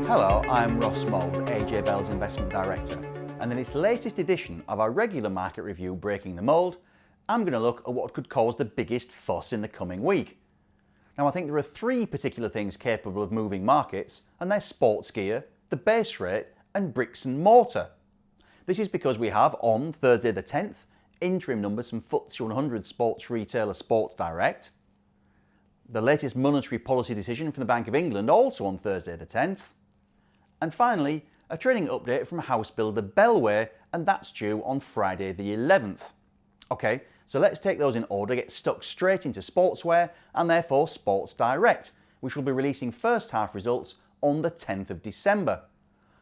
Hello, I'm Russ Mould, AJ Bell's Investment Director, and in this latest edition of our regular market review, Breaking the Mould, I'm going to look at what could cause the biggest fuss in the coming week. Now, I think there are three particular things capable of moving markets, and they're sports gear, the base rate, and bricks and mortar. This is because we have, on Thursday the 10th, interim numbers from FTSE 100 sports retailer Sports Direct, the latest monetary policy decision from the Bank of England, also on Thursday the 10th, and finally, a trading update from house builder Bellway, and that's due on Friday the 11th. Okay, so let's take those in order, get stuck straight into sportswear and therefore Sports Direct, which will be releasing first half results on the 10th of December.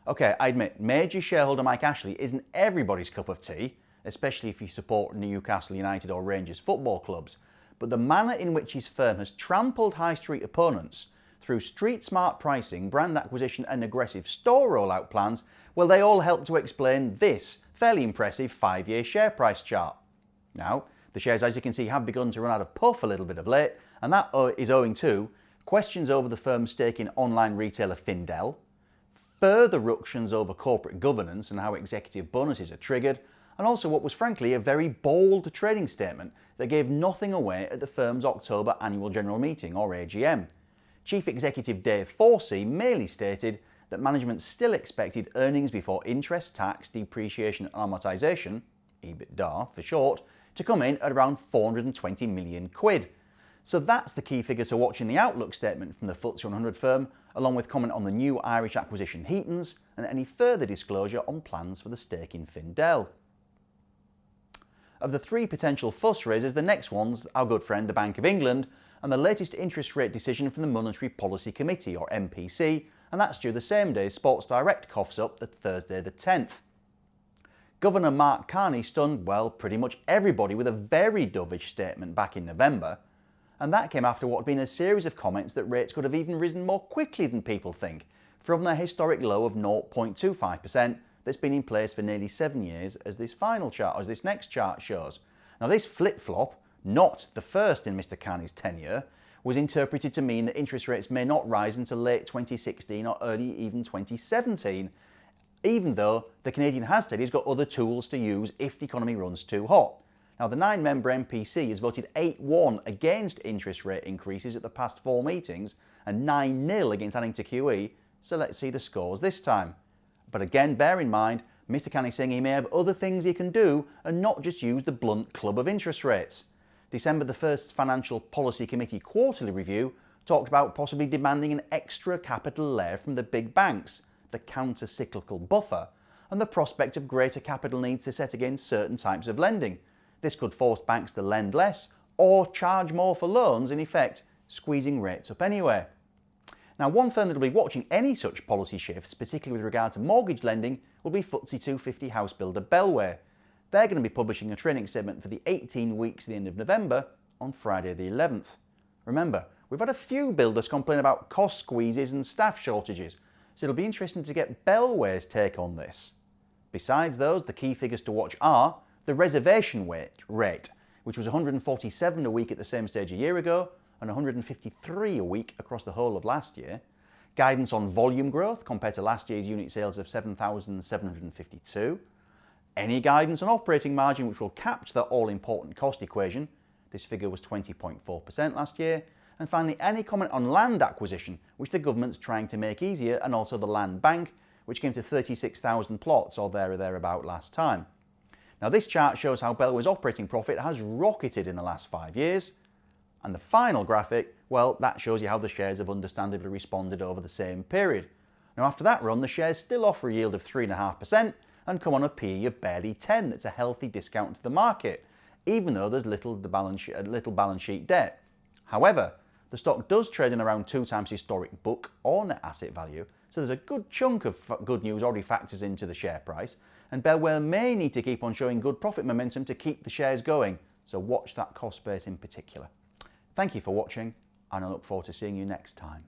Okay, I admit, major shareholder Mike Ashley isn't everybody's cup of tea, especially if you support Newcastle United or Rangers football clubs, but the manner in which his firm has trampled high street opponents through street-smart pricing, brand acquisition and aggressive store rollout plans, well, they all help to explain this fairly impressive 5-year share price chart. Now, the shares, as you can see, have begun to run out of puff a little bit of late, and that is owing to questions over the firm's stake in online retailer Findel, further ructions over corporate governance and how executive bonuses are triggered, and also what was frankly a very bold trading statement that gave nothing away at the firm's October annual general meeting, or AGM. Chief Executive Dave Forsey merely stated that management still expected earnings before interest, tax, depreciation and amortisation, EBITDA for short, to come in at around 420 million quid. So that's the key figure to watch in the outlook statement from the FTSE 100 firm, along with comment on the new Irish acquisition Heatons and any further disclosure on plans for the stake in Findel. Of the three potential fuss raisers, the next one's our good friend the Bank of England and the latest interest rate decision from the Monetary Policy Committee, or MPC, and that's due the same day Sports Direct coughs up the Thursday the 10th. Governor Mark Carney stunned, well, pretty much everybody with a very dovish statement back in November, and that came after what had been a series of comments that rates could have even risen more quickly than people think, from their historic low of 0.25% that's been in place for nearly 7 years, as this next chart shows. Now, this flip-flop, not the first in Mr. Carney's tenure, was interpreted to mean that interest rates may not rise until late 2016 or early even 2017, even though the Canadian has said he's got other tools to use if the economy runs too hot. Now, the 9-member MPC has voted 8-1 against interest rate increases at the past 4 meetings and 9-0 against adding to QE, so let's see the scores this time. But again, bear in mind, Mr. Carney saying he may have other things he can do and not just use the blunt club of interest rates. December the 1st Financial Policy Committee quarterly review talked about possibly demanding an extra capital layer from the big banks, the counter-cyclical buffer, and the prospect of greater capital needs to set against certain types of lending. This could force banks to lend less or charge more for loans, in effect squeezing rates up anyway. Now, one firm that will be watching any such policy shifts, particularly with regard to mortgage lending, will be FTSE 250 house builder Bellway. They're going to be publishing a trading statement for the 18 weeks to the end of November on Friday the 11th. Remember, we've had a few builders complain about cost squeezes and staff shortages, so it'll be interesting to get Bellway's take on this. Besides those, the key figures to watch are the reservation rate, which was 147 a week at the same stage a year ago and 153 a week across the whole of last year, guidance on volume growth compared to last year's unit sales of 7,752, any guidance on operating margin which will capture that all-important cost equation, this figure was 20.4% last year, and finally any comment on land acquisition, which the government's trying to make easier, and also the land bank, which came to 36,000 plots or there or thereabout last time. Now, this chart shows how Bellway's operating profit has rocketed in the last 5 years, and the final graphic, well, that shows you how the shares have understandably responded over the same period. Now, after that run, the shares still offer a yield of 3.5% and come on a PE of barely 10. That's a healthy discount to the market, even though there's little balance sheet debt. However, the stock does trade in around 2 times historic book or net asset value, so there's a good chunk of good news already factors into the share price, and Bellway may need to keep on showing good profit momentum to keep the shares going, so watch that cost base in particular. Thank you for watching, and I look forward to seeing you next time.